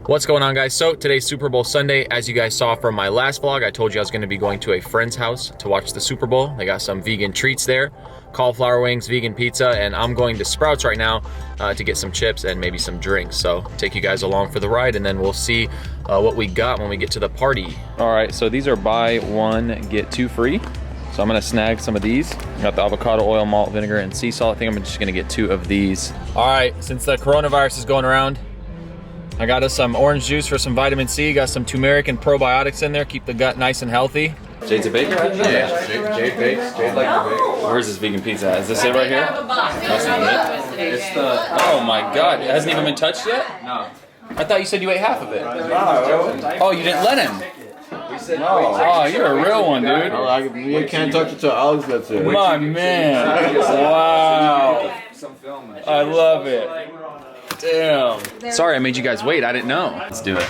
What's going on, guys? So today's Super Bowl Sunday. As you guys saw from my last vlog, I told you I was going to be going to a friend's house to watch the Super Bowl. They got some vegan treats there, cauliflower wings, vegan pizza, and I'm going to Sprouts right now to get some chips and maybe some drinks. So take you guys along for the ride, and then we'll see what we got when we get to the party. All right, so these are buy one, get two free. So I'm gonna snag some of these. Got the avocado oil, malt vinegar, and sea salt. I think I'm just gonna get 2 of these. All right, since the coronavirus is going around, I got us some orange juice for some vitamin C. Got some turmeric and probiotics in there. Keep the gut nice and healthy. Jade's a baker? Yeah, Jade bakes. Jade like to bake. Where's this vegan pizza? Is this it right here? That's not it. It's the, oh my God, it hasn't even been touched yet? No. I thought you said you ate half of it. No. Oh, you didn't let him? No. Oh, you're a real one, dude. You can't touch it till Alex gets it. My man. Wow. I love it. Damn. Sorry I made you guys wait. I didn't know. Let's do it.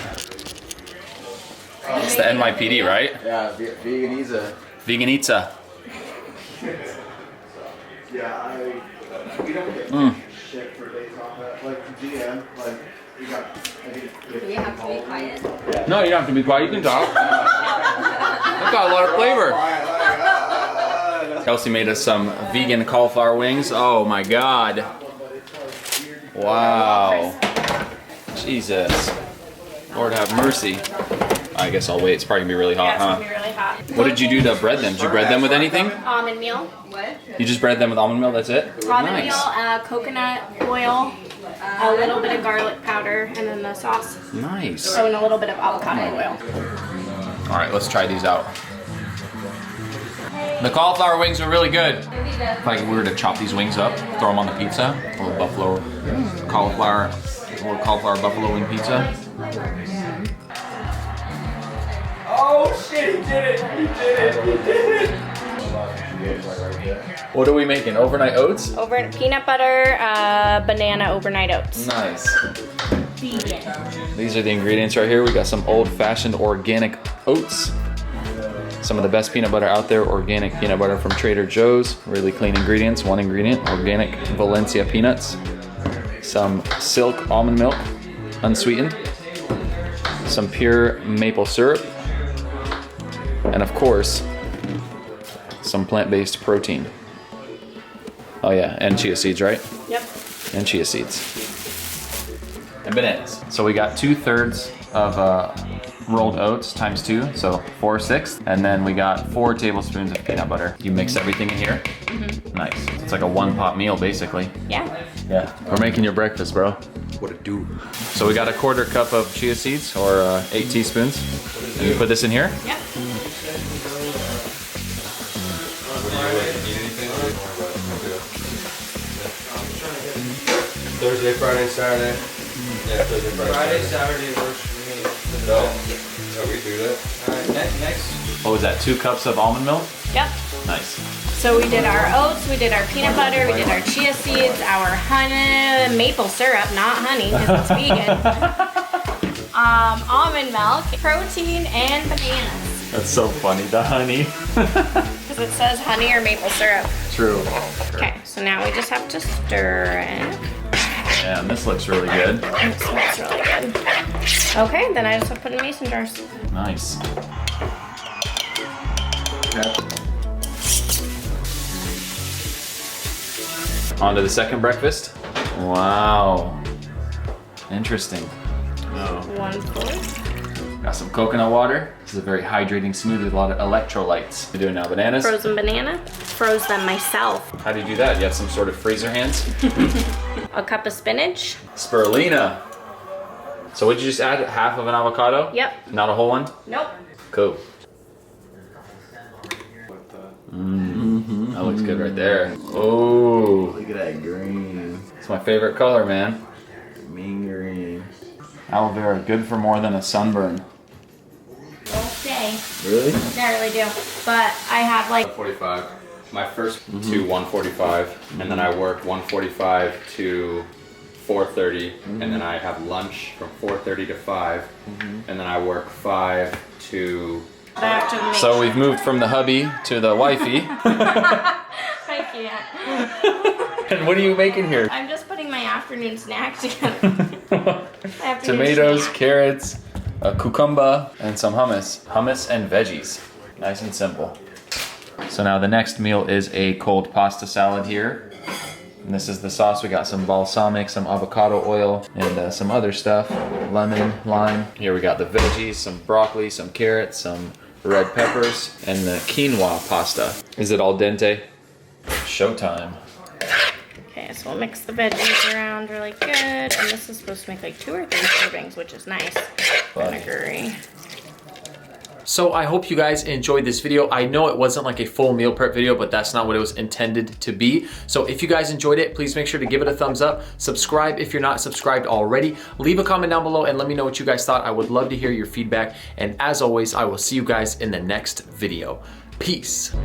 It's the NYPD, right? Yeah, veganiza. Veganizza. Yeah, we don't get shit for days off that. Like GM, like we got. Do you have to be quiet? No, you don't have to be quiet. You can talk. That got a lot of flavor. Kelsey made us some vegan cauliflower wings. Oh my God. Wow. Jesus. Lord have mercy. I guess I'll wait. It's probably gonna be really hot, Yeah, it's huh? gonna be really hot. What did you do to bread them? Did you bread them with anything? Almond meal. What? You just bread them with almond meal, that's it? Almond Nice. meal, coconut oil, a little bit of garlic powder, and then the sauce. Nice. Oh, and a little bit of avocado oil. All right, let's try these out. The cauliflower wings are really good. If I were to chop these wings up, throw them on the pizza, a little buffalo cauliflower, buffalo wing pizza. Oh shit, he did it! He did it! He did it! What are we making? Overnight oats? Over peanut butter, banana overnight oats. Nice. Vegan. These are the ingredients right here. We got some old-fashioned organic oats. Some of the best peanut butter out there, organic peanut butter from Trader Joe's. Really clean ingredients. One ingredient, organic Valencia peanuts. Some silk almond milk, unsweetened. Some pure maple syrup. And of course, some plant-based protein. Oh yeah, and chia seeds, right? Yep. And chia seeds. And bananas. So we got 2/3 of rolled oats times 2, so 4/6. And then we got 4 tablespoons of peanut butter. You mix everything in here? Mm-hmm. Nice. It's like a one-pot meal, basically. Yeah. Yeah. We're making your breakfast, bro. What it do? So we got a 1/4 cup of chia seeds, or 8 teaspoons. And you put this in here? Yep. Thursday, Friday, Saturday. Yeah, Thursday, Friday, Saturday works for me. No. No, we do that. Alright, next. What was that, 2 cups of almond milk? Yep. Nice. So we did our oats, we did our peanut butter, we did our chia seeds, our honey, maple syrup, not honey because it's vegan. Almond milk, protein, and bananas. That's so funny, the honey. Because it says honey or maple syrup. True. Okay, so now we just have to stir it. Yeah, and this looks really good. It smells really good. Okay, then I just have to put in mason jars. Nice. On to the second breakfast. Wow. Interesting. Oh. 1/4. Got some coconut water. This is a very hydrating smoothie with a lot of electrolytes. What are you doing now, bananas? Frozen banana. Froze them myself. How do you do that? You have some sort of freezer hands? A cup of spinach. Spirulina. So would you just add half of an avocado? Yep. Not a whole one? Nope. Cool. That looks good right there. Oh, Look at that green. it's my favorite color, man. Mean green. Aloe vera, good for more than a sunburn. Won't say. Really? I really do. But I have like 45. My first to 1:45, and then I work 1:45 to 4:30, and then I have lunch from 4:30 to 5, and then I work 5 to. back to the So we've moved from the hubby to the wifey. I can't. And what are you making here? I'm just putting my afternoon snack together. After tomatoes, carrots, a cucumber, and some hummus. Hummus and veggies. Nice and simple. So now the next meal is a cold pasta salad here. And this is the sauce. We got some balsamic, some avocado oil, and some other stuff. Lemon, lime. Here we got the veggies, some broccoli, some carrots, some red peppers, and the quinoa pasta. Is it al dente? Showtime. Okay, so we'll mix the veggies around really good. And this is supposed to make like 2 or 3 servings, which is nice. Vinegary. So I hope you guys enjoyed this video. I know it wasn't like a full meal prep video, but that's not what it was intended to be. So if you guys enjoyed it, please make sure to give it a thumbs up. Subscribe if you're not subscribed already. Leave a comment down below and let me know what you guys thought. I would love to hear your feedback. And as always, I will see you guys in the next video. Peace.